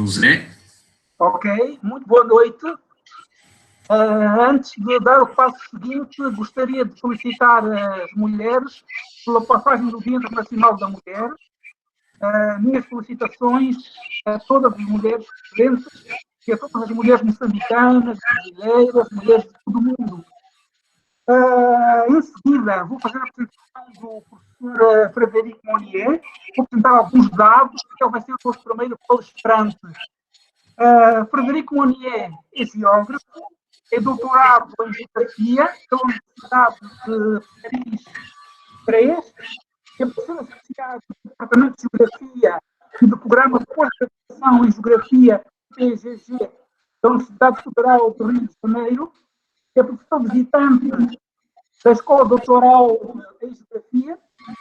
José. Ok, muito boa noite. Antes de dar o passo seguinte, gostaria de felicitar as mulheres pela passagem do Dia Internacional da Mulher. Minhas felicitações a todas as mulheres presentes e a todas as mulheres moçambicanas, brasileiras, mulheres de todo o mundo. Em seguida, vou fazer a apresentação do professor Frederico Monnier. Vou apresentar alguns dados, porque ele vai ser o nosso primeiro palestrante. Frederico Monnier é geógrafo, é doutorado em Geografia pela Universidade de Paris III, é professor associado do Departamento de Geografia e do Programa de Pós-Graduação em Geografia PGG da Universidade Federal do Rio de Janeiro, é professor visitante da Escola Doutoral em Geografia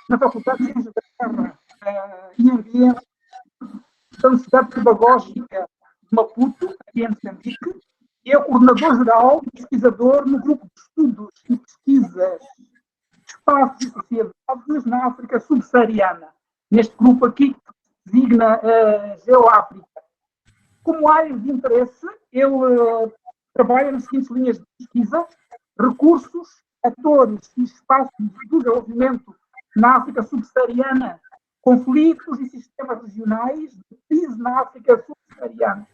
na Faculdade de Ciências da Terra e Ambiente da Universidade Pedagógica de Maputo, aqui em Moçambique, e é coordenador-geral e pesquisador no Grupo de Estudos e Pesquisas de Espaços e Sociedades na África Subsaariana. Neste grupo aqui, que se designa Geoáfrica. Como área de interesse, ele trabalha nas seguintes linhas de pesquisa: recursos, atores e espaços de desenvolvimento na África Subsaariana, conflitos e sistemas regionais de crise na África Subsaariana.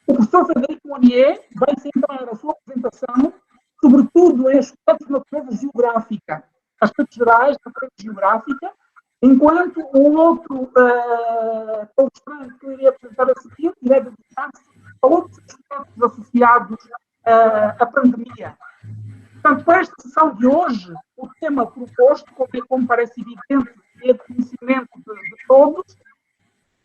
O professor Frederico Monnier vai centrar a sua apresentação, sobretudo em aspectos de natureza geográfica, aspectos gerais da natureza geográfica, enquanto um outro palestrante que eu iria apresentar a seguir irá dedicar-se a outros aspectos associados à pandemia. Portanto, para esta sessão de hoje, o tema proposto, como parece evidente e é de conhecimento de todos,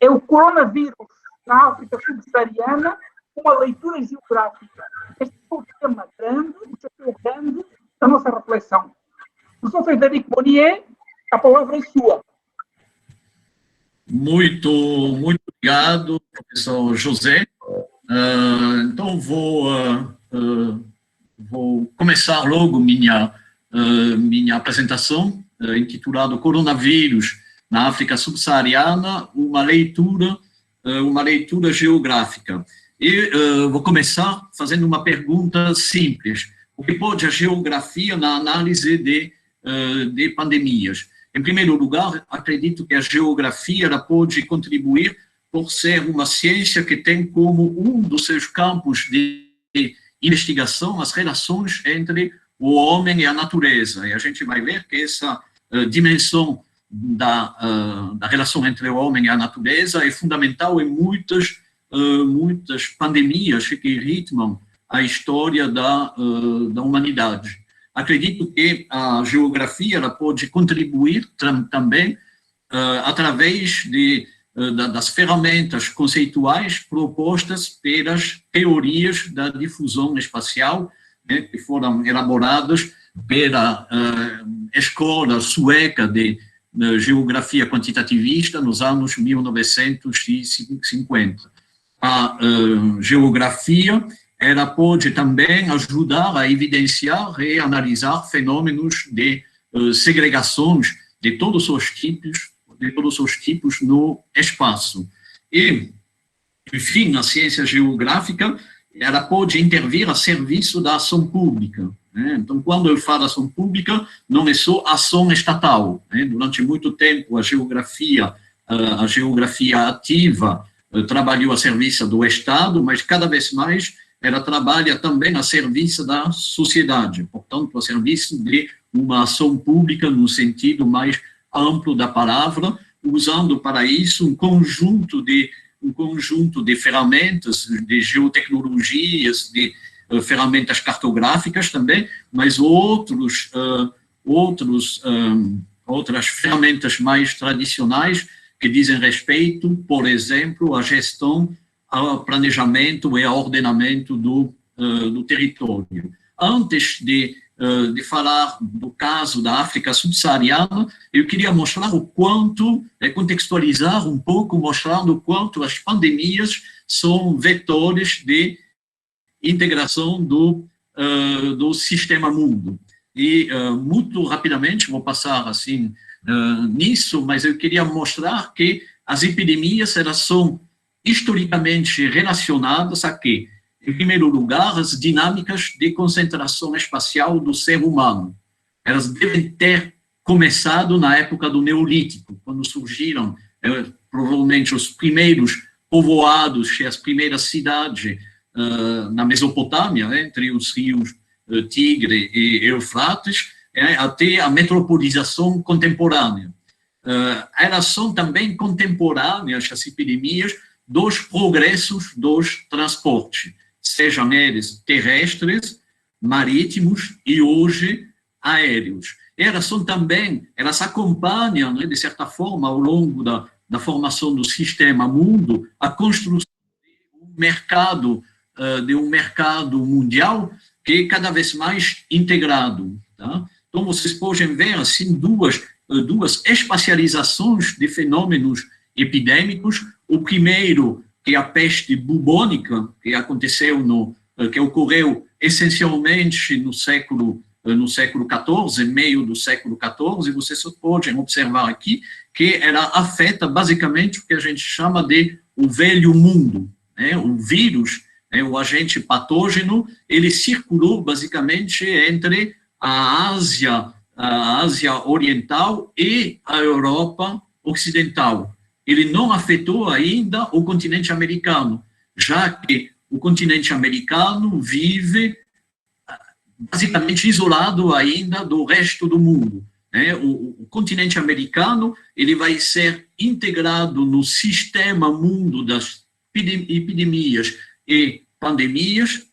é o coronavírus na África Subsaariana, uma leitura geográfica. Este é o tema grande, o chapéu grande da nossa reflexão. Professor Frederico Monnier, a palavra é sua. Muito obrigado, professor José. Então, vou começar logo minha apresentação, intitulada Coronavírus na África Subsaariana, uma leitura geográfica. E vou começar fazendo uma pergunta simples: o que pode a geografia na análise de pandemias? Em primeiro lugar, acredito que a geografia ela pode contribuir por ser uma ciência que tem como um dos seus campos de investigação as relações entre o homem e a natureza. E a gente vai ver que essa dimensão da relação entre o homem e a natureza é fundamental em muitas pandemias que ritmam a história da humanidade. Acredito que a geografia ela pode contribuir também através das ferramentas conceituais propostas pelas teorias da difusão espacial, né, que foram elaboradas pela escola sueca de geografia quantitativista nos anos 1950. A geografia ela pode também ajudar a evidenciar e analisar fenômenos de segregações de todos os tipos no espaço. E, enfim, a ciência geográfica ela pode intervir a serviço da ação pública, né? Então, quando eu falo ação pública, não é só ação estatal, né? Durante muito tempo, a geografia ativa trabalhou a serviço do Estado, mas cada vez mais ela trabalha também a serviço da sociedade, portanto, a serviço de uma ação pública no sentido mais amplo da palavra, usando para isso um conjunto de ferramentas, de geotecnologias, de ferramentas cartográficas também, mas outras ferramentas mais tradicionais que dizem respeito, por exemplo, à gestão, ao planejamento e ao ordenamento do território. Antes de falar do caso da África subsaariana, eu queria mostrar contextualizar um pouco, mostrando o quanto as pandemias são vetores de integração do sistema mundo. E, muito rapidamente, vou passar assim nisso, mas eu queria mostrar que as epidemias, elas são historicamente relacionadas a quê? Em primeiro lugar, as dinâmicas de concentração espacial do ser humano. Elas devem ter começado na época do Neolítico, quando surgiram, provavelmente, os primeiros povoados e as primeiras cidades na Mesopotâmia, entre os rios Tigre e Eufrates, até a metropolização contemporânea. Elas são também contemporâneas, as epidemias, dos progressos dos transportes, sejam eles terrestres, marítimos e hoje aéreos. Elas são também, elas acompanham, né, de certa forma, ao longo da formação do sistema mundo, a construção de um mercado mundial que é cada vez mais integrado. Tá? Então, vocês podem ver, assim, duas espacializações de fenômenos epidêmicos. O primeiro, que é a peste bubônica, que ocorreu essencialmente no século XIV, meio do século XIV, e vocês podem observar aqui que ela afeta basicamente o que a gente chama de o velho mundo, né? O vírus, o agente patógeno, ele circulou basicamente entre a Ásia Oriental e a Europa Ocidental. Ele não afetou ainda o continente americano, já que o continente americano vive basicamente isolado ainda do resto do mundo. Né? O continente americano ele vai ser integrado no sistema mundo das epidemias e pandemias,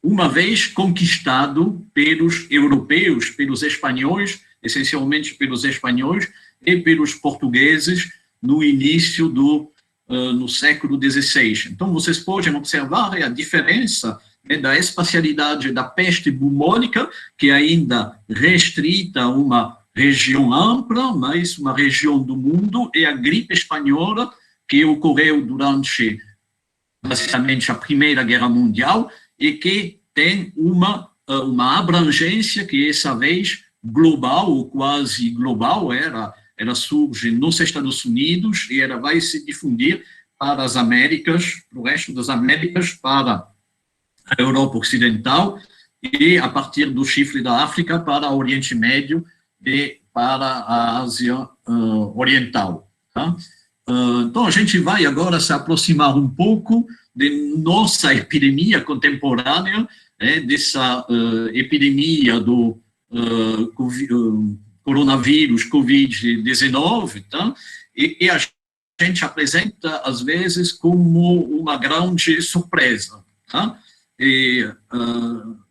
uma vez conquistado pelos europeus, pelos espanhóis, essencialmente pelos espanhóis e pelos portugueses, no início no século XVI. Então, vocês podem observar a diferença, né, da espacialidade da peste bubônica, que ainda restrita a uma região ampla, mas uma região do mundo, e a gripe espanhola, que ocorreu durante, basicamente, a Primeira Guerra Mundial, e que tem uma abrangência que, essa vez, global, ou quase global, ela surge nos Estados Unidos e ela vai se difundir para as Américas, para o resto das Américas, para a Europa Ocidental e, a partir do chifre da África, para o Oriente Médio e para a Ásia Oriental. Tá? Então, a gente vai agora se aproximar um pouco de nossa epidemia contemporânea, dessa epidemia do coronavírus Covid-19, tá? E a gente apresenta, às vezes, como uma grande surpresa. Tá?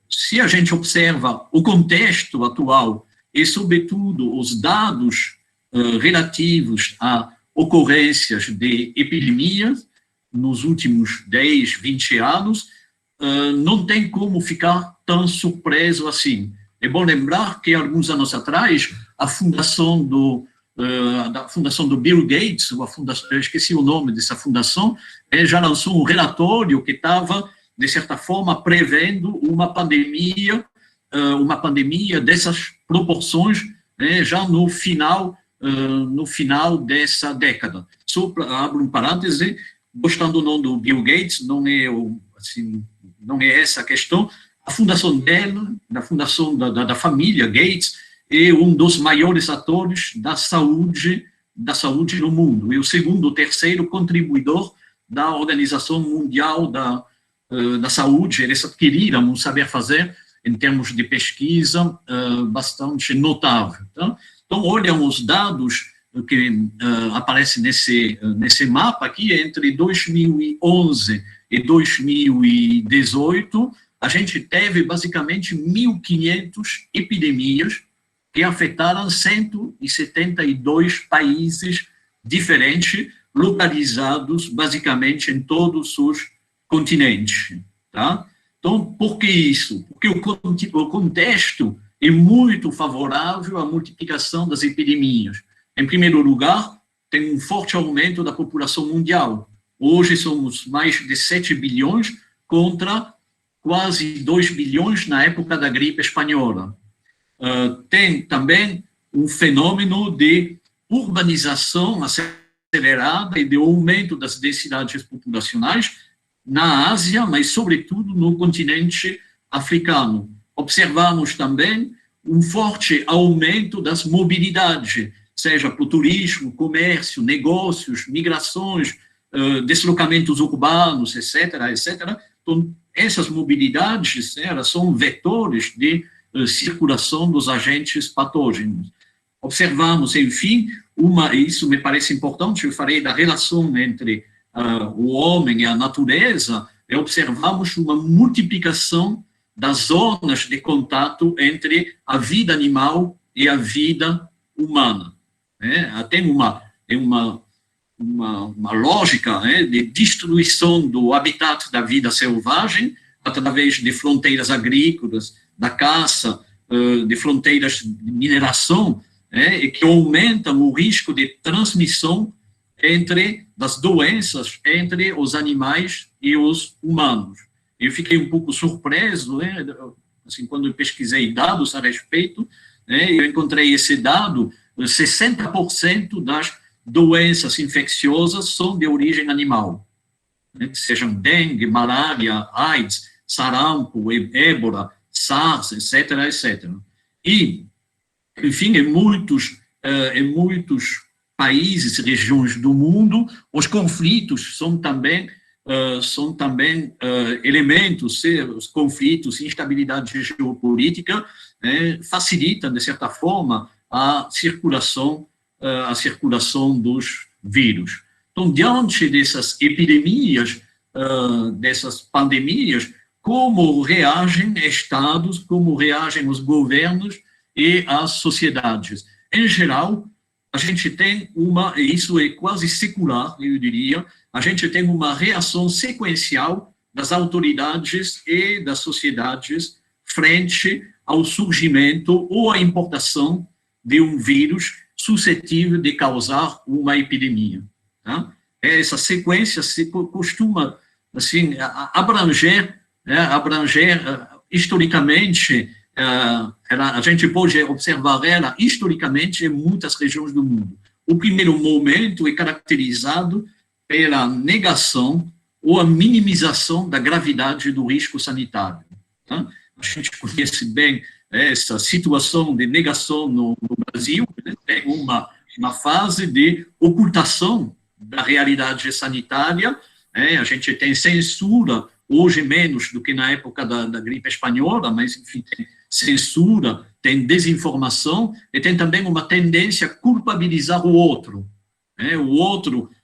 Se a gente observa o contexto atual e, sobretudo, os dados relativos a ocorrências de epidemias nos últimos 10, 20 anos, não tem como ficar tão surpreso assim. É bom lembrar que, alguns anos atrás, a fundação do Bill Gates, eu esqueci o nome dessa fundação, já lançou um relatório que estava, de certa forma, prevendo uma pandemia dessas proporções, já no final dessa década. Só abro um parêntese, gostando ou não do Bill Gates, não é essa a questão. A fundação dela, da família Gates, é um dos maiores atores da saúde no mundo. E o terceiro contribuidor da Organização Mundial da Saúde. Eles adquiriram um saber-fazer, em termos de pesquisa, bastante notável. Tá? Então, olham os dados que aparecem nesse mapa aqui, entre 2011 e 2018, a gente teve basicamente 1.500 epidemias que afetaram 172 países diferentes, localizados basicamente em todos os continentes. Tá? Então, por que isso? Porque o contexto é muito favorável à multiplicação das epidemias. Em primeiro lugar, tem um forte aumento da população mundial. Hoje somos mais de 7 bilhões contra quase 2 bilhões na época da gripe espanhola. Tem também um fenômeno de urbanização acelerada e de aumento das densidades populacionais na Ásia, mas, sobretudo, no continente africano. Observamos também um forte aumento das mobilidades, seja para o turismo, comércio, negócios, migrações, deslocamentos urbanos, etc., etc. Então, essas mobilidades, elas são vetores de circulação dos agentes patógenos. Observamos, enfim, isso me parece importante, eu falei da relação entre o homem e a natureza, e observamos uma multiplicação das zonas de contato entre a vida animal e a vida humana. Tem uma lógica de destruição do habitat da vida selvagem através de fronteiras agrícolas, da caça, de fronteiras de mineração, e que aumentam o risco de transmissão das doenças entre os animais e os humanos. Eu fiquei um pouco surpreso, assim, quando eu pesquisei dados a respeito, eu encontrei esse dado: 60% das doenças infecciosas são de origem animal, sejam dengue, malária, AIDS, sarampo, ébola, SARS, etc., etc. E, enfim, em muitos países e regiões do mundo, os conflitos são também elementos, os conflitos, instabilidade geopolítica, facilitam, de certa forma, a circulação dos vírus. Então, diante dessas epidemias, dessas pandemias, como reagem estados, como reagem os governos e as sociedades? Em geral, a gente tem isso é quase secular, eu diria, a gente tem uma reação sequencial das autoridades e das sociedades frente ao surgimento ou à importação de um vírus suscetível de causar uma epidemia. Tá? Essa sequência costuma, assim, abranger historicamente, a gente pode observar ela historicamente em muitas regiões do mundo. O primeiro momento é caracterizado pela negação ou a minimização da gravidade do risco sanitário. Tá? A gente conhece bem essa situação de negação no Brasil, tem uma fase de ocultação da realidade sanitária, a gente tem censura, hoje menos do que na época da gripe espanhola, mas, enfim, tem censura, tem desinformação, e tem também uma tendência a culpabilizar o outro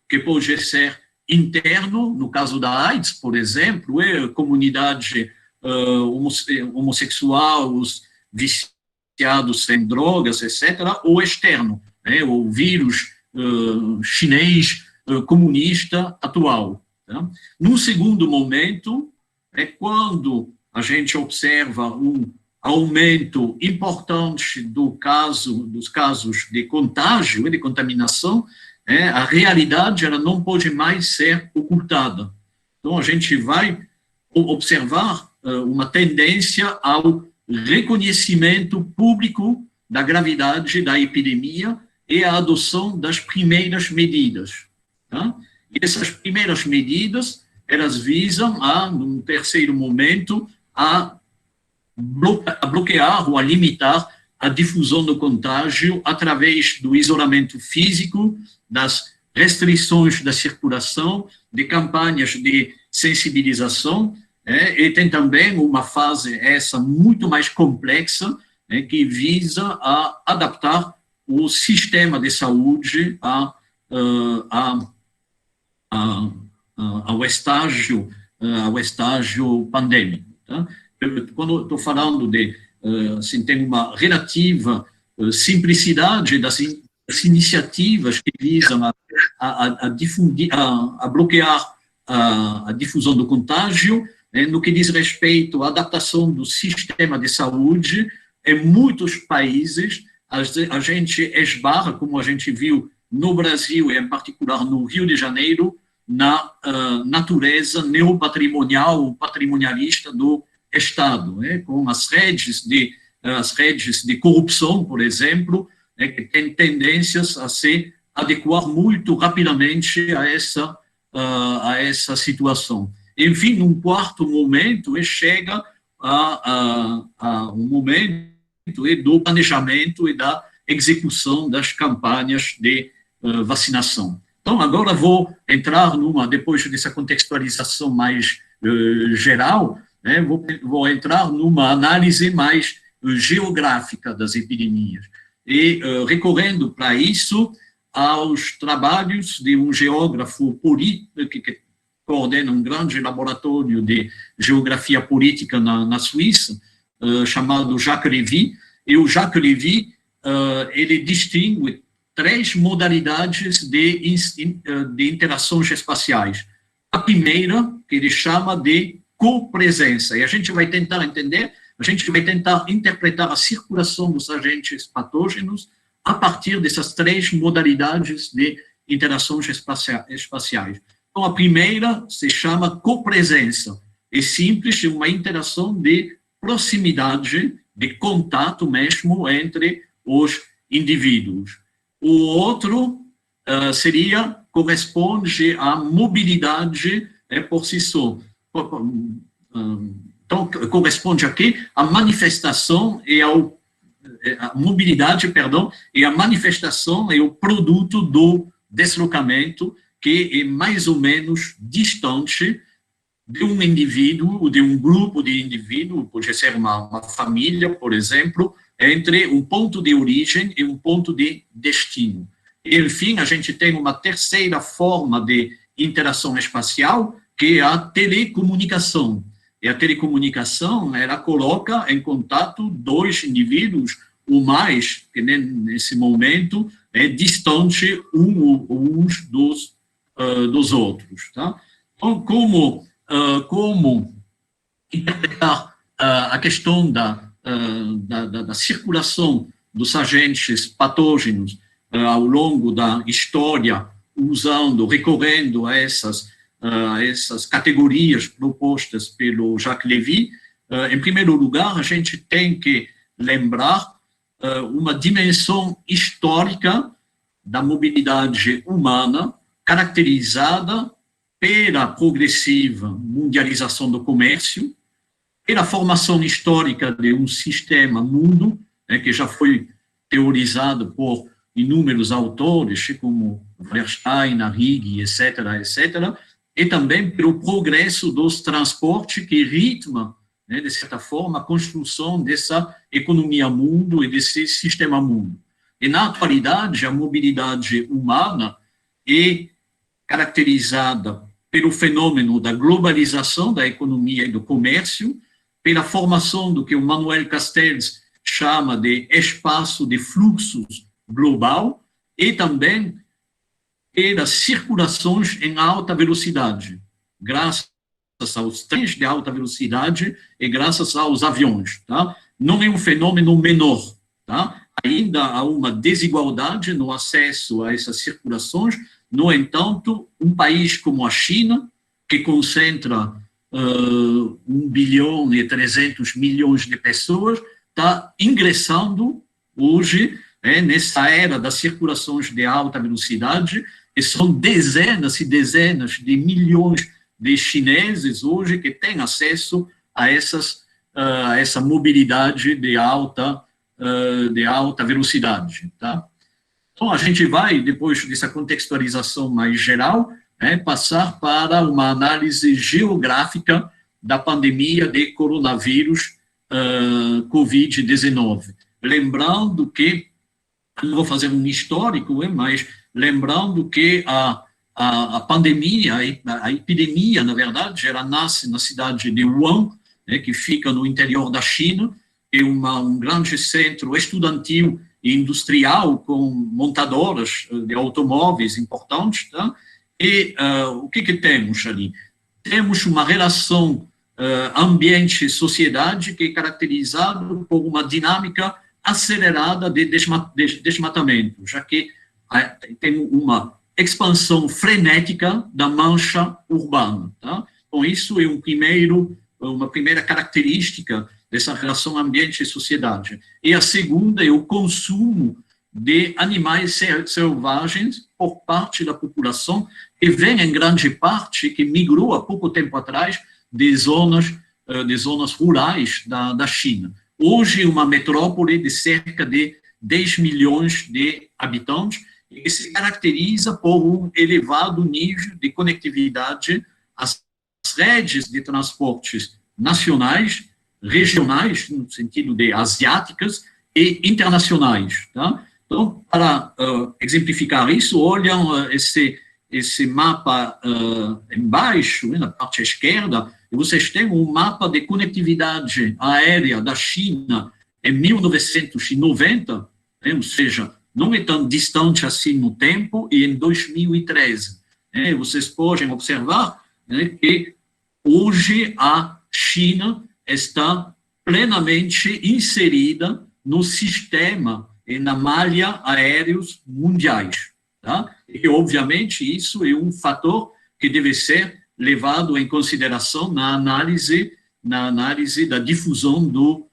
que pode ser interno, no caso da AIDS, por exemplo, comunidade homossexual, os viciados em drogas, etc., ou externo, o vírus chinês comunista atual. Tá? Num segundo momento, é quando a gente observa um aumento importante dos casos de contágio e de contaminação, a realidade ela não pode mais ser ocultada. Então, a gente vai observar uma tendência ao reconhecimento público da gravidade da epidemia e a adoção das primeiras medidas. Tá? E essas primeiras medidas, elas visam, num terceiro momento, a bloquear ou a limitar a difusão do contágio através do isolamento físico, das restrições da circulação, de campanhas de sensibilização, e tem também uma fase essa muito mais complexa, que visa a adaptar o sistema de saúde ao estágio pandêmico. Tá? Quando estou falando de, assim, tem uma relativa simplicidade das iniciativas que visam a difundir, a bloquear a difusão do contágio, no que diz respeito à adaptação do sistema de saúde, em muitos países, a gente esbarra, como a gente viu no Brasil, e em particular no Rio de Janeiro, na natureza neopatrimonial, patrimonialista do Estado, com as redes de corrupção, por exemplo, que têm tendências a se adequar muito rapidamente a essa situação. Enfim, num quarto momento, chega a um momento do planejamento e da execução das campanhas de vacinação. Então, agora vou entrar depois dessa contextualização mais geral, né, vou entrar numa análise mais geográfica das epidemias. E, recorrendo para isso aos trabalhos de um geógrafo político que coordena um grande laboratório de geografia política na Suíça, chamado Jacques Lévy, e o Jacques Lévy, ele distingue 3 modalidades de interações espaciais. A primeira, que ele chama de copresença, e a gente vai tentar entender, a gente vai tentar interpretar a circulação dos agentes patógenos a partir dessas 3 modalidades de interações espaciais. Então, a primeira se chama copresença, é simples, é uma interação de proximidade, de contato mesmo entre os indivíduos. O outro corresponde à mobilidade por si só. Então, corresponde aqui à manifestação e a mobilidade, perdão, e a manifestação é o produto do deslocamento, que é mais ou menos distante de um indivíduo, ou de um grupo de indivíduos, pode ser uma família, por exemplo, entre um ponto de origem e um ponto de destino. E, enfim, a gente tem uma terceira forma de interação espacial, que é a telecomunicação. E a telecomunicação, ela coloca em contato 2 indivíduos, ou mais, que nesse momento é distante uns dos outros. Tá? Então, como interpretar a questão da circulação dos agentes patógenos ao longo da história, recorrendo a essas categorias propostas pelo Jacques Lévy? Em primeiro lugar, a gente tem que lembrar uma dimensão histórica da mobilidade humana, caracterizada pela progressiva mundialização do comércio, pela formação histórica de um sistema mundo, que já foi teorizado por inúmeros autores, como Wallerstein, Arrighi, etc., e também pelo progresso dos transportes que ritma, de certa forma, a construção dessa economia mundo e desse sistema mundo. E, na atualidade, a mobilidade humana é caracterizada pelo fenômeno da globalização da economia e do comércio, pela formação do que o Manuel Castells chama de espaço de fluxos global, e também pelas circulações em alta velocidade, graças aos trens de alta velocidade e graças aos aviões. Tá? Não é um fenômeno menor. Tá? Ainda há uma desigualdade no acesso a essas circulações. No entanto, um país como a China, que concentra 1 bilhão e 300 milhões de pessoas, está ingressando hoje nessa era das circulações de alta velocidade, e são dezenas e dezenas de milhões de chineses hoje que têm acesso a essa mobilidade de alta velocidade. Tá? Então, a gente vai, depois dessa contextualização mais geral, passar para uma análise geográfica da pandemia de coronavírus Covid-19. Lembrando que, não vou fazer um histórico, mas lembrando que a pandemia, a epidemia, na verdade, ela nasce na cidade de Wuhan, que fica no interior da China, é um grande centro estudantil e industrial com montadoras de automóveis importantes, tá? E o que temos ali? Temos uma relação ambiente-sociedade que é caracterizado por uma dinâmica acelerada de desmatamento, já que tem uma expansão frenética da mancha urbana. Tá? Então, isso é uma primeira característica dessa relação ambiente e sociedade. E a segunda é o consumo de animais selvagens por parte da população, que vem em grande parte, que migrou há pouco tempo atrás de zonas rurais da China. Hoje, uma metrópole de cerca de 10 milhões de habitantes, que se caracteriza por um elevado nível de conectividade às redes de transportes nacionais, regionais, no sentido de asiáticas, e internacionais. Tá? Então, para exemplificar isso, olham esse mapa embaixo, na parte esquerda, e vocês têm um mapa de conectividade aérea da China em 1990, né, ou seja, não é tão distante assim no tempo, e em 2013. Né, vocês podem observar, né, que hoje a China está plenamente inserida no sistema e na malha aéreos mundiais. Tá? E, obviamente, isso é um fator que deve ser levado em consideração na análise da difusão do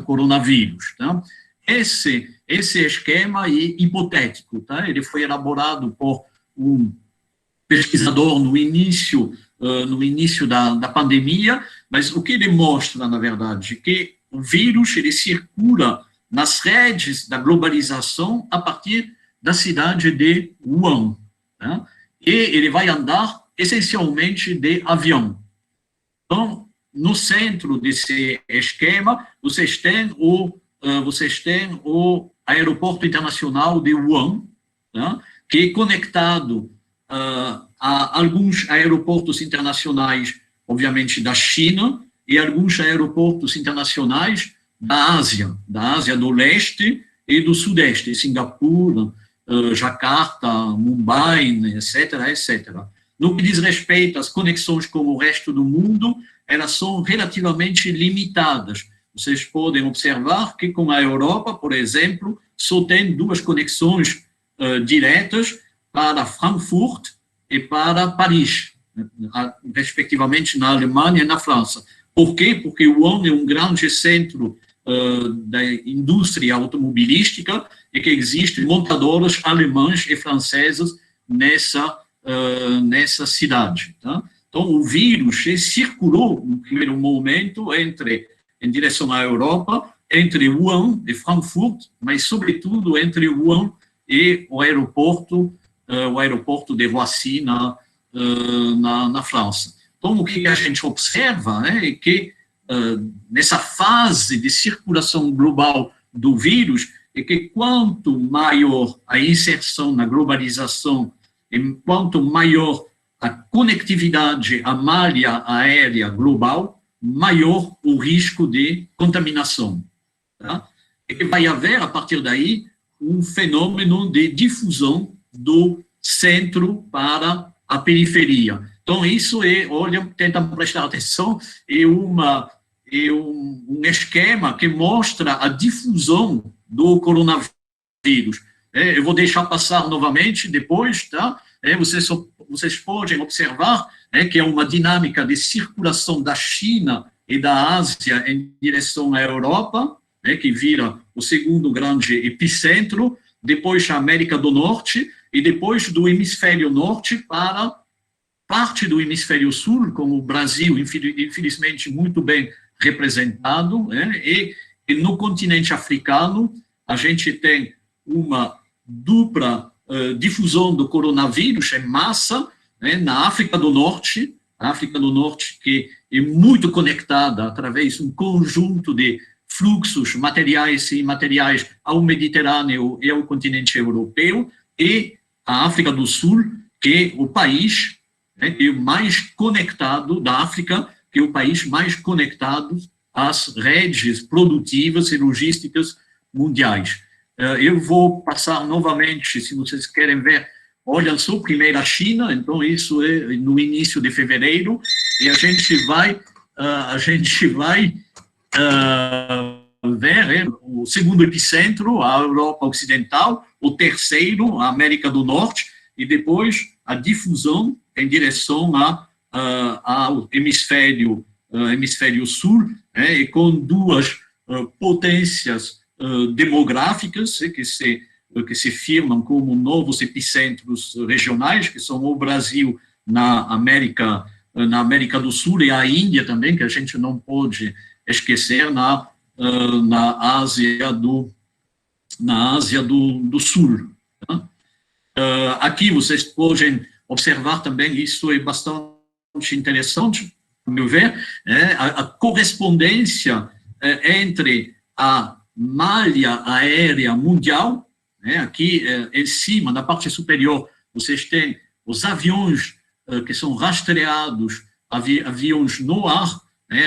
coronavírus. Tá? Esse esquema é hipotético, tá? Ele foi elaborado por um pesquisador no início da pandemia, mas o que ele mostra, na verdade, que o vírus ele circula nas redes da globalização a partir da cidade de Wuhan, né? E ele vai andar essencialmente de avião. Então, no centro desse esquema, vocês têm o aeroporto internacional de Wuhan, né? Que é conectado a alguns aeroportos internacionais, obviamente, da China, e alguns aeroportos internacionais da Ásia do Leste e do Sudeste, Singapura, Jakarta, Mumbai, etc., etc. No que diz respeito às conexões com o resto do mundo, elas são relativamente limitadas. Vocês podem observar que com a Europa, por exemplo, só tem 2 conexões diretas para Frankfurt e para Paris, respectivamente na Alemanha e na França. Por quê? Porque Wuhan é um grande centro da indústria automobilística e que existem montadoras alemãs e francesas nessa cidade. Tá? Então, o vírus circulou, no primeiro momento, em direção à Europa, entre Wuhan e Frankfurt, mas, sobretudo, entre Wuhan e o aeroporto de Roissy, na França. Então, o que a gente observa, né, é que, nessa fase de circulação global do vírus, é que quanto maior a inserção na globalização, e quanto maior a conectividade à malha aérea global, maior o risco de contaminação. Tá? E vai haver, a partir daí, um fenômeno de difusão do centro para a periferia. Então, isso tentam prestar atenção, é um esquema que mostra a difusão do coronavírus. Eu vou deixar passar novamente depois, tá? Vocês podem observar que é uma dinâmica de circulação da China e da Ásia em direção à Europa, que vira o segundo grande epicentro, depois a América do Norte, e depois do hemisfério norte para parte do hemisfério sul, como o Brasil, infelizmente, muito bem representado, e no continente africano, a gente tem uma dupla difusão do coronavírus em massa, na África do Norte, que é muito conectada através de um conjunto de fluxos materiais e imateriais ao Mediterrâneo e ao continente europeu, e a África do Sul, que é o país é o mais conectado da África, que é o país mais conectado às redes produtivas e logísticas mundiais. Eu vou passar novamente, se vocês querem ver, olha só, primeiro a China, então isso é no início de fevereiro, e a gente vai ver o segundo epicentro, a Europa Ocidental, o terceiro, a América do Norte, e depois a difusão em direção ao hemisfério sul, e com 2 potências demográficas que se firmam como novos epicentros regionais, que são o Brasil na América do Sul e a Índia também, que a gente não pode esquecer, na Ásia do Sul. Tá? Aqui vocês podem observar também, isso é bastante interessante, a meu ver, a correspondência entre a malha aérea mundial, aqui em cima, na parte superior, vocês têm os aviões que são rastreados, aviões no ar,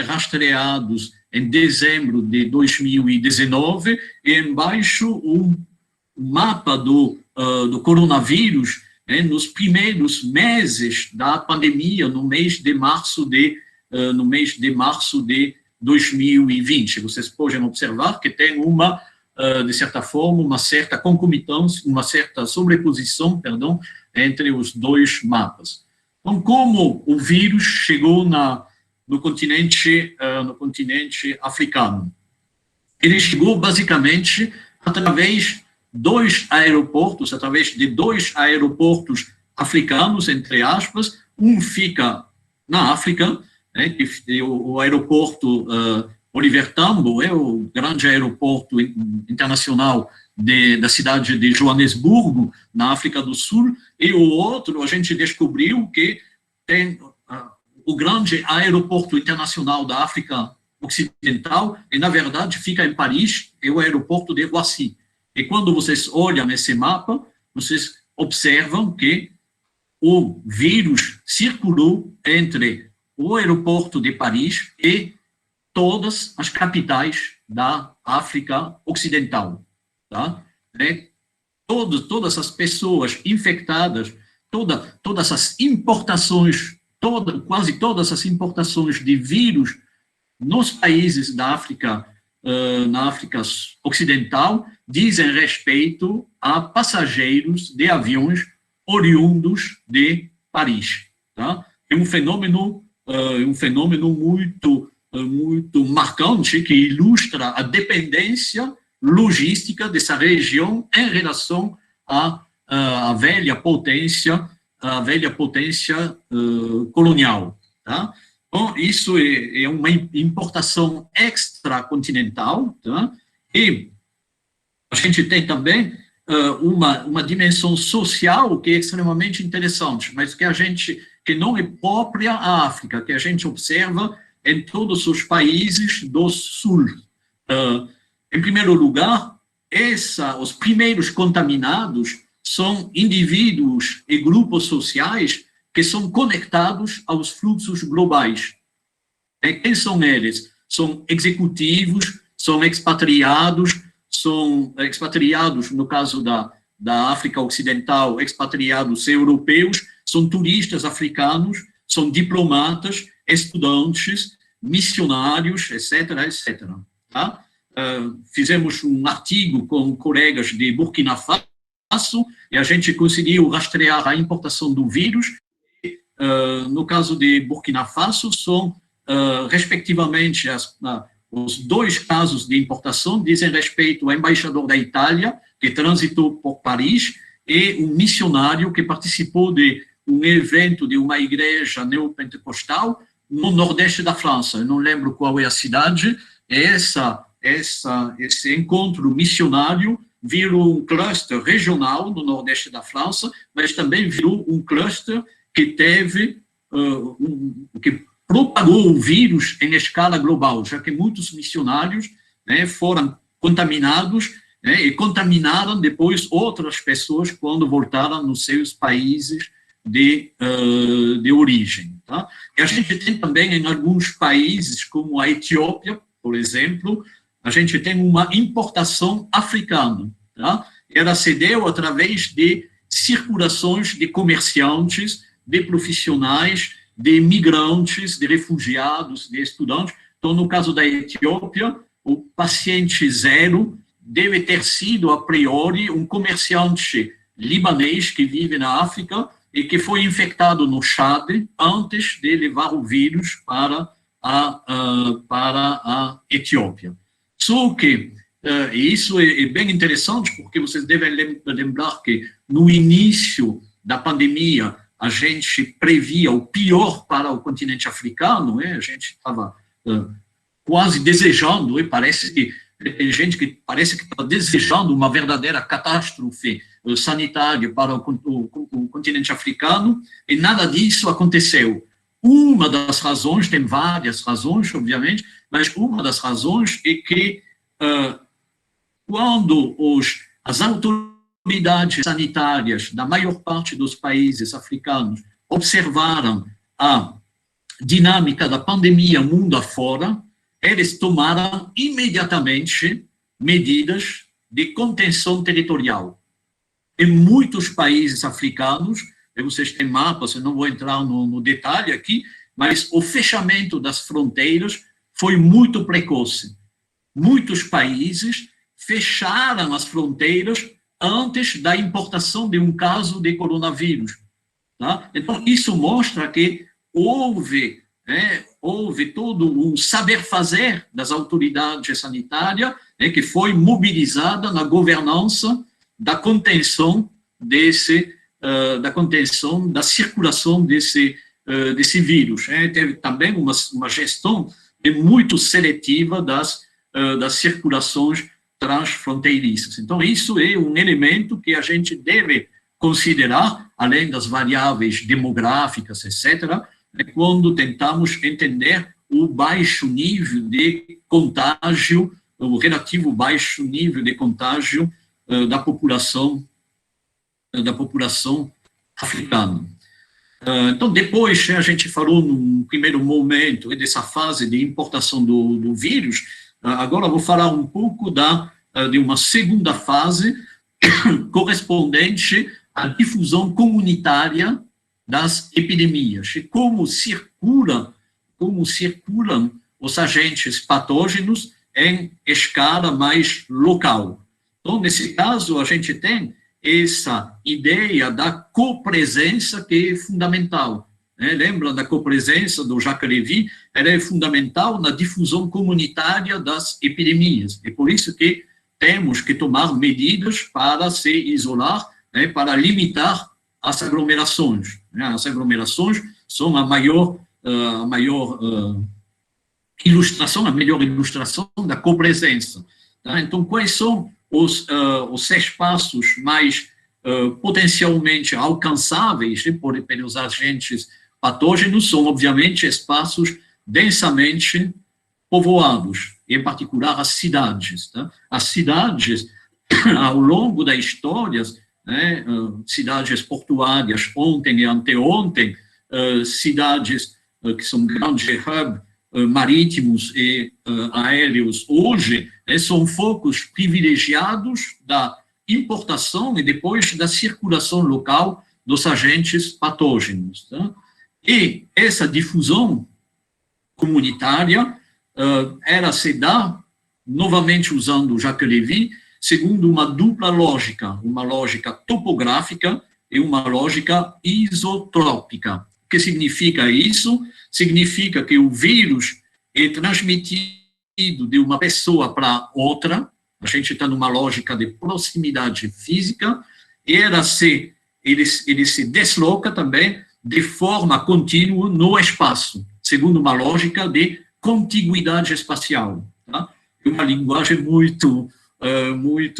rastreados em dezembro de 2019, e embaixo um mapa do coronavírus, nos primeiros meses da pandemia, no mês de março de 2020. Vocês podem observar que tem de certa forma, uma certa concomitância, uma certa sobreposição, entre os dois mapas. Então, como o vírus chegou no continente africano? Ele chegou, basicamente, através de dois aeroportos africanos, entre aspas. Um fica na África, o aeroporto Oliver Tambo, o grande aeroporto internacional da cidade de Joanesburgo, na África do Sul, e o outro, a gente descobriu que tem o grande aeroporto internacional da África Ocidental, e, na verdade, fica em Paris, é o aeroporto de Roissy. E quando vocês olham esse mapa, vocês observam que o vírus circulou entre o aeroporto de Paris e todas as capitais da África Ocidental. Tá? Todas as pessoas infectadas, todas as importações, quase todas as importações de vírus nos países da África, na África Ocidental, dizem respeito a passageiros de aviões oriundos de Paris. Tá? É um fenômeno muito marcante, que ilustra a dependência logística dessa região em relação à velha potência colonial. Tá? Bom, isso é uma importação extracontinental, tá? E a gente tem também uma dimensão social que é extremamente interessante, mas que não é própria à África, que a gente observa em todos os países do Sul. Em primeiro lugar, os primeiros contaminados são indivíduos e grupos sociais que são conectados aos fluxos globais. Quem são eles? São executivos, são expatriados, no caso da África Ocidental, expatriados europeus, são turistas africanos, são diplomatas, estudantes, missionários, etc., etc. Tá? Fizemos um artigo com colegas de Burkina Faso e a gente conseguiu rastrear a importação do vírus. No caso de Burkina Faso, são, respectivamente, os dois casos de importação dizem respeito ao embaixador da Itália, que transitou por Paris, e um missionário que participou de um evento de uma igreja neopentecostal no nordeste da França. Eu não lembro qual é a cidade. Esse encontro missionário virou um cluster regional no nordeste da França, mas também virou um cluster que que propagou o vírus em escala global, já que muitos missionários foram contaminados e contaminaram depois outras pessoas quando voltaram nos seus países de origem. Tá? E a gente tem também em alguns países, como a Etiópia, por exemplo, a gente tem uma importação africana. Tá? Ela se deu através de circulações de comerciantes, de profissionais, de migrantes, de refugiados, de estudantes. Então, no caso da Etiópia, o paciente zero deve ter sido, a priori, um comerciante libanês que vive na África e que foi infectado no Chad antes de levar o vírus para a Etiópia. Só que E isso é bem interessante, porque vocês devem lembrar que no início da pandemia a gente previa o pior para o continente africano, a gente estava quase desejando, e parece que tem gente que parece que está desejando uma verdadeira catástrofe sanitária para o continente africano, e nada disso aconteceu. Uma das razões, tem várias razões, obviamente, mas uma das razões é que quando as autoridades sanitárias da maior parte dos países africanos observaram a dinâmica da pandemia mundo afora, eles tomaram imediatamente medidas de contenção territorial. Em muitos países africanos, vocês têm mapas, eu não vou entrar no detalhe aqui, mas o fechamento das fronteiras foi muito precoce. Muitos países fecharam as fronteiras antes da importação de um caso de coronavírus. Tá? Então, isso mostra que houve todo um saber-fazer das autoridades sanitárias, que foi mobilizada na governança da contenção da circulação desse vírus. Teve também uma gestão muito seletiva das circulações transfronteiriças. Então, isso é um elemento que a gente deve considerar, além das variáveis demográficas, etc., quando tentamos entender o baixo nível de contágio, o relativo baixo nível de contágio da população africana. Então, depois, a gente falou num primeiro momento dessa fase de importação do vírus, agora vou falar um pouco de uma segunda fase correspondente à difusão comunitária das epidemias, e como circulam os agentes patógenos em escala mais local. Então, nesse caso, a gente tem essa ideia da copresença que é fundamental. Lembra da copresença do Jacques Lévy? Ela é fundamental na difusão comunitária das epidemias. É por isso que temos que tomar medidas para se isolar, para limitar as aglomerações. As aglomerações são a melhor ilustração da copresença. Então, quais são os espaços mais potencialmente alcançáveis pelos agentes patógenos? São, obviamente, espaços densamente povoados, em particular as cidades. As cidades, ao longo da história, cidades portuárias ontem e anteontem, cidades que são grandes hubs marítimos e aéreos hoje, são focos privilegiados da importação e depois da circulação local dos agentes patógenos. E essa difusão comunitária, ela se dá, novamente usando Jacques Lévy, segundo uma dupla lógica, uma lógica topográfica e uma lógica isotrópica. O que significa isso? Significa que o vírus é transmitido de uma pessoa para outra, a gente está numa lógica de proximidade física, e ele se desloca também de forma contínua no espaço, segundo uma lógica de contiguidade espacial. Tá? É uma linguagem muito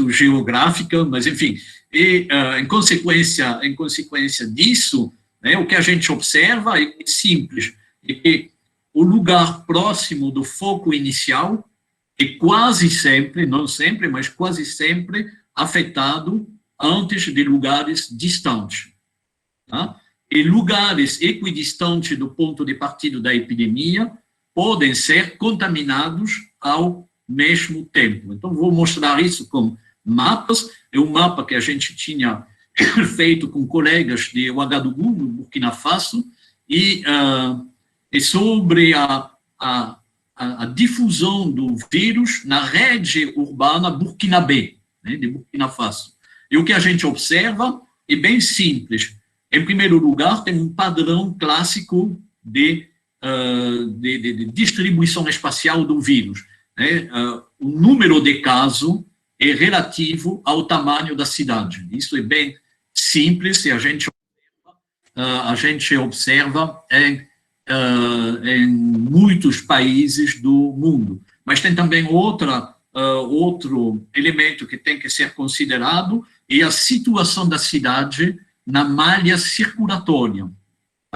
geográfica, mas, enfim, em consequência disso, o que a gente observa é simples, é que o lugar próximo do foco inicial é quase sempre, não sempre, mas quase sempre afetado antes de lugares distantes. Tá? E lugares equidistantes do ponto de partida da epidemia podem ser contaminados ao mesmo tempo. Então, vou mostrar isso com mapas. É um mapa que a gente tinha feito com colegas de Ouagadougou, no Burkina Faso, e sobre a difusão do vírus na rede urbana burkinabé, de Burkina Faso. E o que a gente observa é bem simples. Em primeiro lugar, tem um padrão clássico de distribuição espacial do vírus. o número de casos é relativo ao tamanho da cidade. Isso é bem simples e a gente observa em muitos países do mundo. Mas tem também outro elemento que tem que ser considerado, é a situação da cidade na malha circulatória.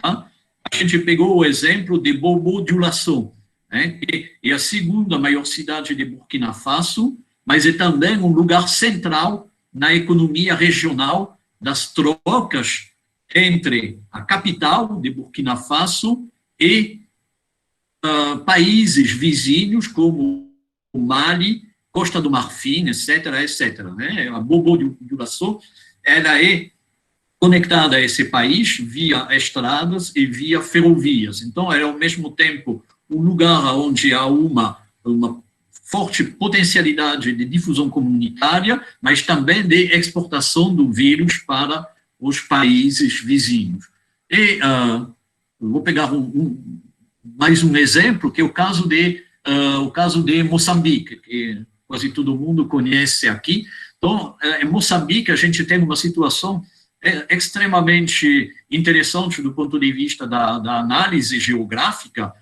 Tá? A gente pegou o exemplo de Bobo-Dioulasso, que é a segunda maior cidade de Burkina Faso, mas é também um lugar central na economia regional das trocas entre a capital de Burkina Faso e países vizinhos como o Mali, Costa do Marfim, etc., etc. Né? A Bobo-Dioulasso, ela é conectada a esse país via estradas e via ferrovias. Então, é, ao mesmo tempo, um lugar onde há uma forte potencialidade de difusão comunitária, mas também de exportação do vírus para os países vizinhos. E vou pegar mais um exemplo, que é o caso de Moçambique, que quase todo mundo conhece aqui. Então, em Moçambique, a gente tem uma situação extremamente interessante do ponto de vista da análise geográfica.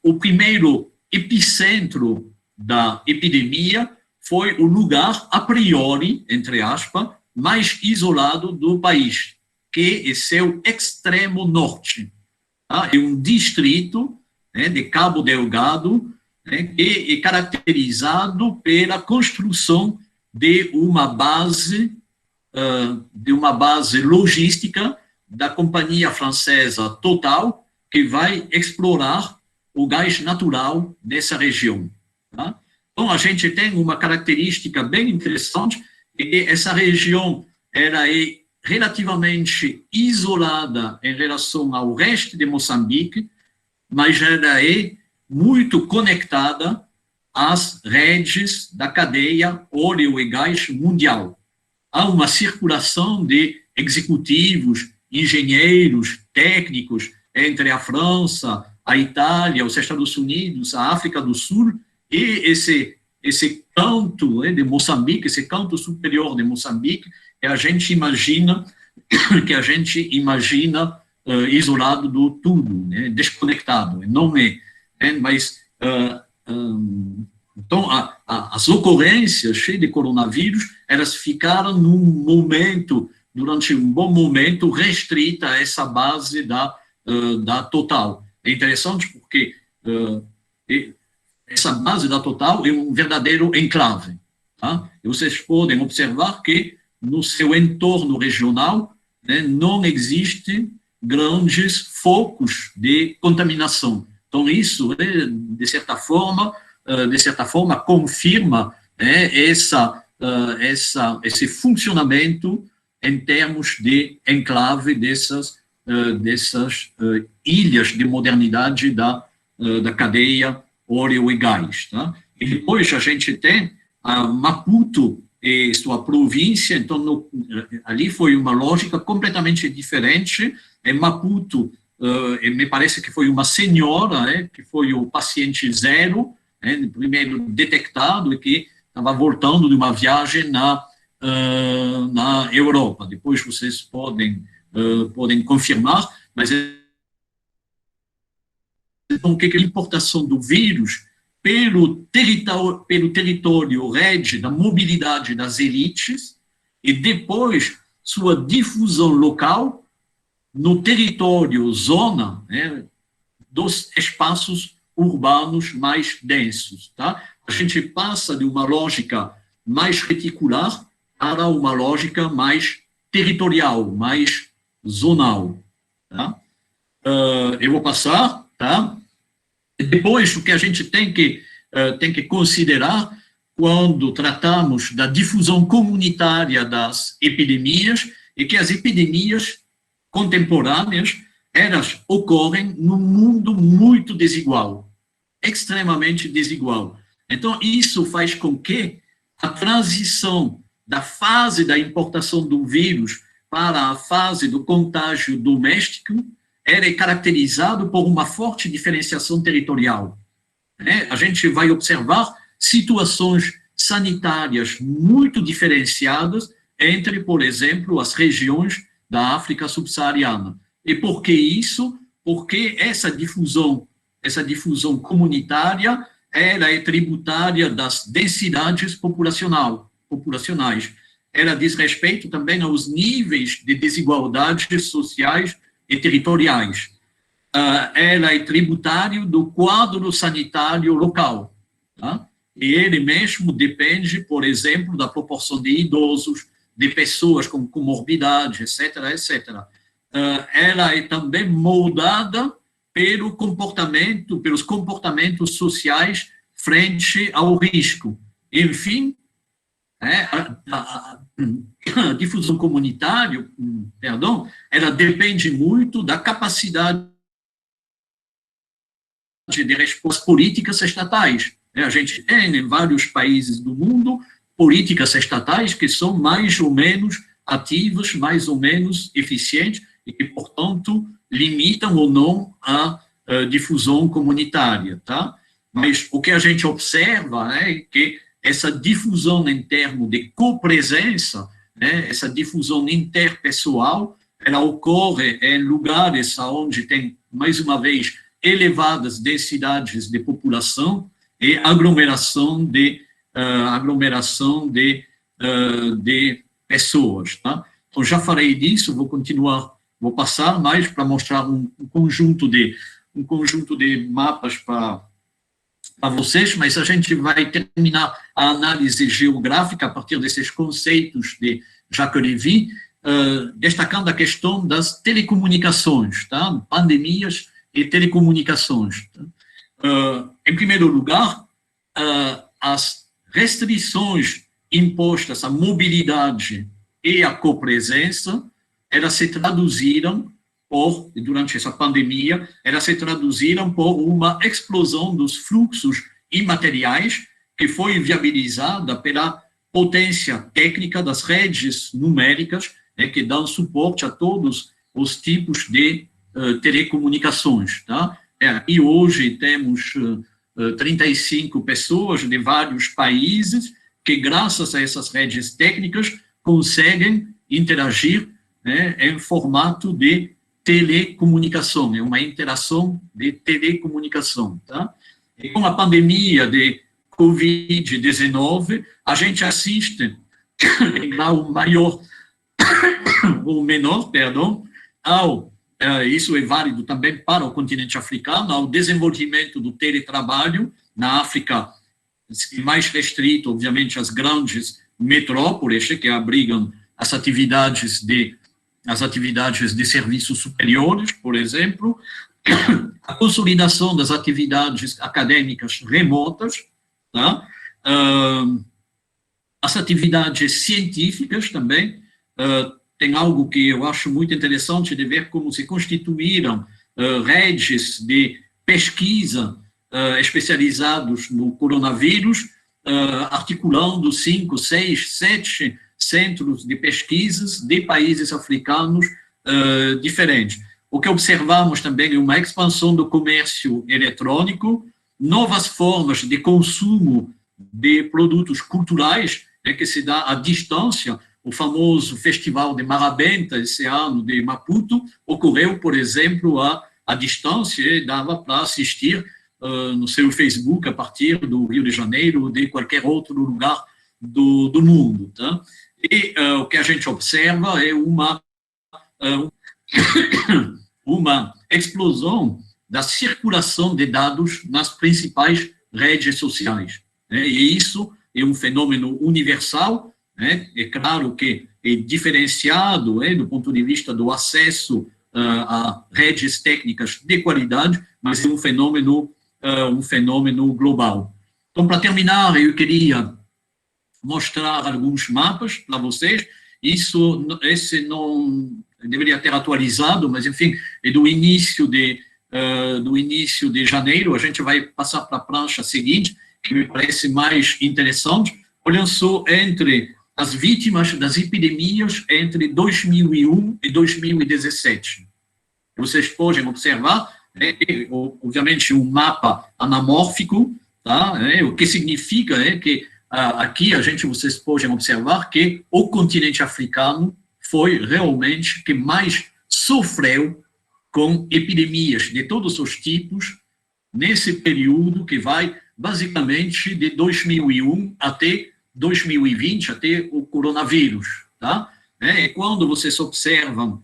O primeiro epicentro da epidemia foi o lugar, a priori, entre aspas, mais isolado do país, que é seu extremo norte. Tá? É um distrito, né, de Cabo Delgado, né, que é caracterizado pela construção de uma base logística da companhia francesa Total, que vai explorar o gás natural nessa região. Tá? Então, a gente tem uma característica bem interessante, que essa região ela é relativamente isolada em relação ao resto de Moçambique, mas ela é muito conectada às redes da cadeia óleo e gás mundial. Há uma circulação de executivos, engenheiros, técnicos entre a França, a Itália, os Estados Unidos, a África do Sul, e esse canto de Moçambique, esse canto superior de Moçambique, que a gente imagina isolado do tudo, né, desconectado. Não é, mas então as ocorrências de coronavírus, elas ficaram durante um bom momento restrita a essa base da Total. É interessante porque essa base da Total é um verdadeiro enclave. Tá? E vocês podem observar que no seu entorno regional, né, não existem grandes focos de contaminação. Então, isso, né, de certa forma, confirma, né, esse funcionamento em termos de enclave dessas ilhas de modernidade da cadeia óleo e gás. Tá? E depois a gente tem Maputo e sua província, então ali foi uma lógica completamente diferente. Em Maputo, me parece que foi uma senhora, que foi o paciente zero, primeiro detectado, e que estava voltando de uma viagem na Europa. Depois vocês podem confirmar, mas então, o que é a importação do vírus pelo território rede da mobilidade das elites e depois sua difusão local no território zona, né, dos espaços urbanos mais densos. Tá? A gente passa de uma lógica mais reticular para uma lógica mais territorial, mais zonal. Tá? Eu vou passar, tá? Depois, o que a gente tem que considerar quando tratamos da difusão comunitária das epidemias é que as epidemias contemporâneas, elas ocorrem num mundo muito desigual, extremamente desigual. Então, isso faz com que a transição da fase da importação do vírus para a fase do contágio doméstico é caracterizado por uma forte diferenciação territorial. A gente vai observar situações sanitárias muito diferenciadas entre, por exemplo, as regiões da África subsaariana. E por que isso? Porque essa difusão comunitária, ela é tributária das densidades populacionais. Ela diz respeito também aos níveis de desigualdades sociais e territoriais. Ela é tributário do quadro sanitário local, tá? E ele mesmo depende, por exemplo, da proporção de idosos, de pessoas com comorbidade, etc., etc. Ela é também moldada pelos comportamentos sociais frente ao risco. Enfim, a difusão comunitária, ela depende muito da capacidade de resposta às políticas estatais. A gente tem, em vários países do mundo, políticas estatais que são mais ou menos ativas, mais ou menos eficientes, e que, portanto, limitam ou não a difusão comunitária, tá? Mas o que a gente observa é que essa difusão em termos de copresença, essa difusão interpessoal, ela ocorre em lugares onde tem, mais uma vez, elevadas densidades de população e aglomeração de pessoas, tá? Então, já falei disso, vou passar mais para mostrar um conjunto de mapas para vocês, mas a gente vai terminar a análise geográfica a partir desses conceitos de Jacques Lévy, destacando a questão das telecomunicações, tá? Pandemias e telecomunicações. Tá? Em primeiro lugar, as restrições impostas à mobilidade e à copresença, elas se traduziram durante essa pandemia, elas se traduziram por uma explosão dos fluxos imateriais, que foi viabilizada pela potência técnica das redes numéricas, que dão suporte a todos os tipos de telecomunicações, tá? E hoje temos 35 pessoas de vários países que, graças a essas redes técnicas, conseguem interagir, em formato de telecomunicação, é uma interação de telecomunicação, tá? E com a pandemia de Covid-19, a gente assiste em grau maior ou menor, isso é válido também para o continente africano, ao desenvolvimento do teletrabalho na África, mais restrito, obviamente, às grandes metrópoles que abrigam as atividades de serviços superiores, por exemplo, a consolidação das atividades acadêmicas remotas, tá? As atividades científicas também, tem algo que eu acho muito interessante de ver como se constituíram redes de pesquisa especializados no coronavírus, articulando 5, 6, 7 centros de pesquisas de países africanos diferentes. O que observamos também é uma expansão do comércio eletrônico, novas formas de consumo de produtos culturais, que se dá à distância. O famoso Festival de Marabenta, esse ano, de Maputo, ocorreu, por exemplo, à distância, e dava para assistir no seu Facebook, a partir do Rio de Janeiro ou de qualquer outro lugar do mundo, tá? E o que a gente observa é uma explosão da circulação de dados nas principais redes sociais, né? E isso é um fenômeno universal, né? É claro que é diferenciado, do ponto de vista do acesso a redes técnicas de qualidade, mas é um fenômeno global. Então, para terminar, eu queria mostrar alguns mapas para vocês. Esse não deveria ter atualizado, mas, enfim, é do início de janeiro. A gente vai passar para a prancha seguinte, que me parece mais interessante. Olhem só, entre as vítimas das epidemias entre 2001 e 2017. Vocês podem observar, obviamente, um mapa anamórfico, tá? O que significa que aqui vocês podem observar que o continente africano foi realmente que mais sofreu com epidemias de todos os tipos nesse período que vai basicamente de 2001 até 2020, até o coronavírus, tá? Quando vocês observam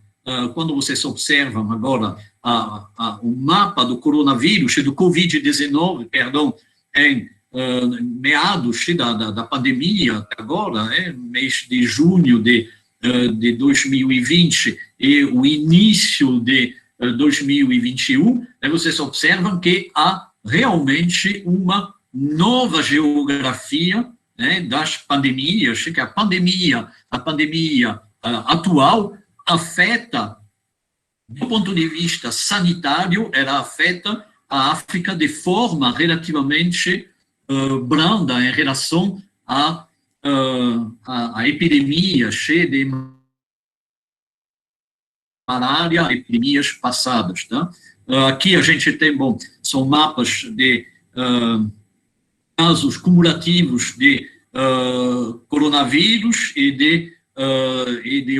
agora o mapa do coronavírus e do Covid-19, perdão, em meados da pandemia, agora, mês de junho de 2020 e o início de 2021, vocês observam que há realmente uma nova geografia das pandemias, que a pandemia atual afeta, do ponto de vista sanitário, ela afeta a África de forma relativamente branda em relação a epidemias de malária, epidemias passadas. Tá? Aqui a gente tem, são mapas de casos cumulativos de coronavírus e de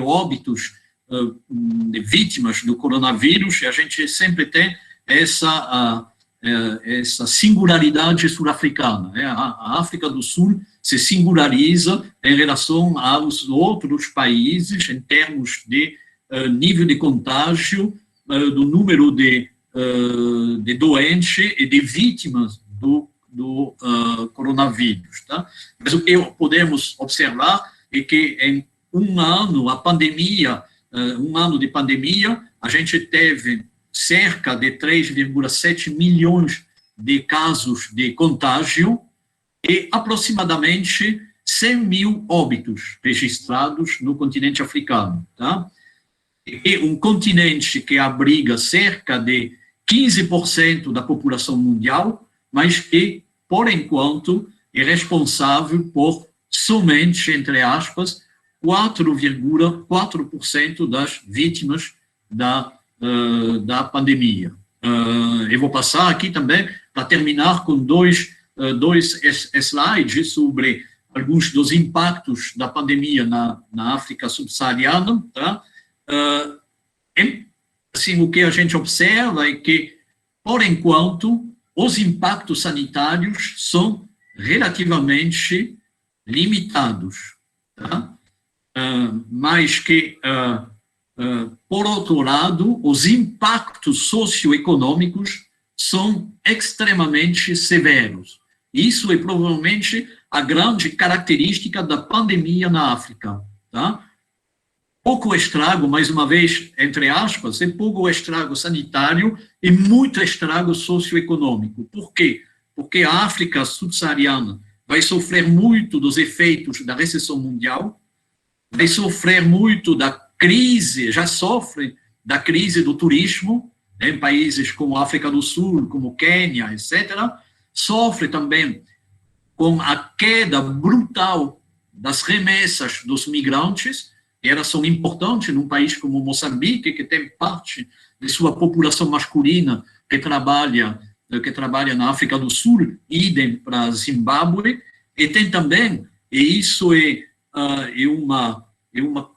óbitos de vítimas do coronavírus, e a gente sempre tem essa singularidade sul-africana. A África do Sul se singulariza em relação aos outros países em termos de nível de contágio, do número de doentes e de vítimas do coronavírus. Tá? Mas o que podemos observar é que em um ano de pandemia, a gente teve cerca de 3,7 milhões de casos de contágio e aproximadamente 100 mil óbitos registrados no continente africano. Tá? E um continente que abriga cerca de 15% da população mundial, mas que, por enquanto, é responsável por somente, entre aspas, 4,4% das vítimas da pandemia. Eu vou passar aqui também, para terminar, com dois slides sobre alguns dos impactos da pandemia na África subsaariana. Tá? Assim, o que a gente observa é que, por enquanto, os impactos sanitários são relativamente limitados. Tá? Mas que, por outro lado, os impactos socioeconômicos são extremamente severos. Isso é provavelmente a grande característica da pandemia na África. Tá? Pouco estrago, mais uma vez, entre aspas, pouco estrago sanitário e muito estrago socioeconômico. Por quê? Porque a África subsaariana vai sofrer muito dos efeitos da recessão mundial, vai sofrer muito da crise, já sofre da crise do turismo, em países como a África do Sul, como Quênia, etc. Sofre também com a queda brutal das remessas dos migrantes, e elas são importantes num país como Moçambique, que tem parte de sua população masculina que trabalha na África do Sul, idem para Zimbábue, e tem também, e isso é uma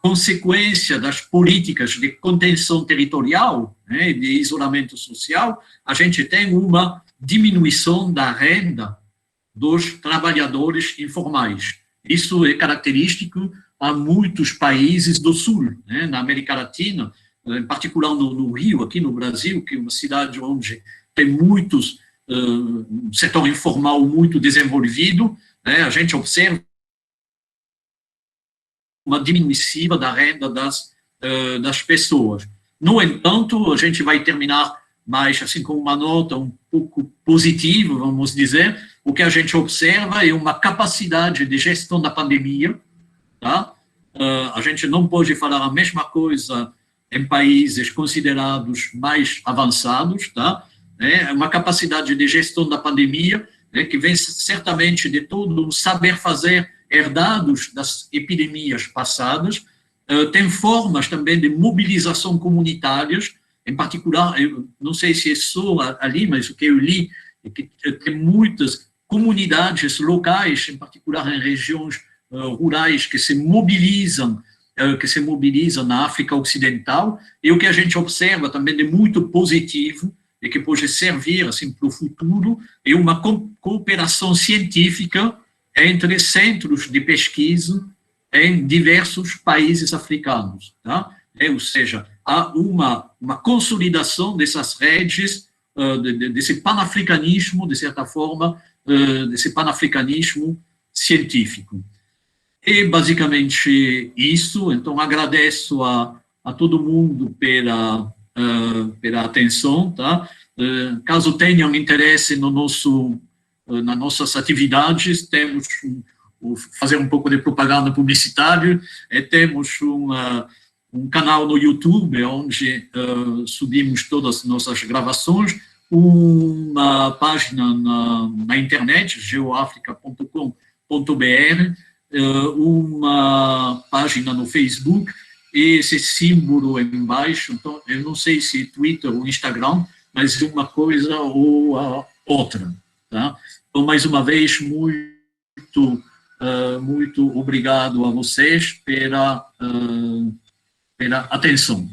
consequência das políticas de contenção territorial, de isolamento social, a gente tem uma diminuição da renda dos trabalhadores informais. Isso é característico a muitos países do Sul, na América Latina, em particular no Rio, aqui no Brasil, que é uma cidade onde tem um setor informal muito desenvolvido, a gente observa uma diminuição da renda das pessoas. No entanto, a gente vai terminar mais assim com uma nota um pouco positiva, vamos dizer. O que a gente observa é uma capacidade de gestão da pandemia. Tá? A gente não pode falar a mesma coisa em países considerados mais avançados. Tá? Uma capacidade de gestão da pandemia que vem certamente de todo um saber-fazer herdados das epidemias passadas. Tem formas também de mobilização comunitárias, em particular, eu não sei se é só ali, mas o que eu li é que tem muitas comunidades locais, em particular em regiões rurais, que se mobilizam na África Ocidental, e o que a gente observa também de muito positivo, e que pode servir assim, para o futuro, é uma cooperação científica entre centros de pesquisa em diversos países africanos. Tá? Ou seja, há uma consolidação dessas redes, desse panafricanismo, de certa forma, desse panafricanismo científico. E, basicamente, isso. Então, agradeço a todo mundo pela atenção. Tá? Caso tenham interesse nas nossas atividades, temos fazer um pouco de propaganda publicitária, temos um canal no YouTube, onde subimos todas as nossas gravações, uma página na internet, geoafrica.com.br, uma página no Facebook, e esse símbolo embaixo. Então, eu não sei se Twitter ou Instagram, mas uma coisa ou a outra. Tá? Então, mais uma vez, muito obrigado a vocês pela atenção.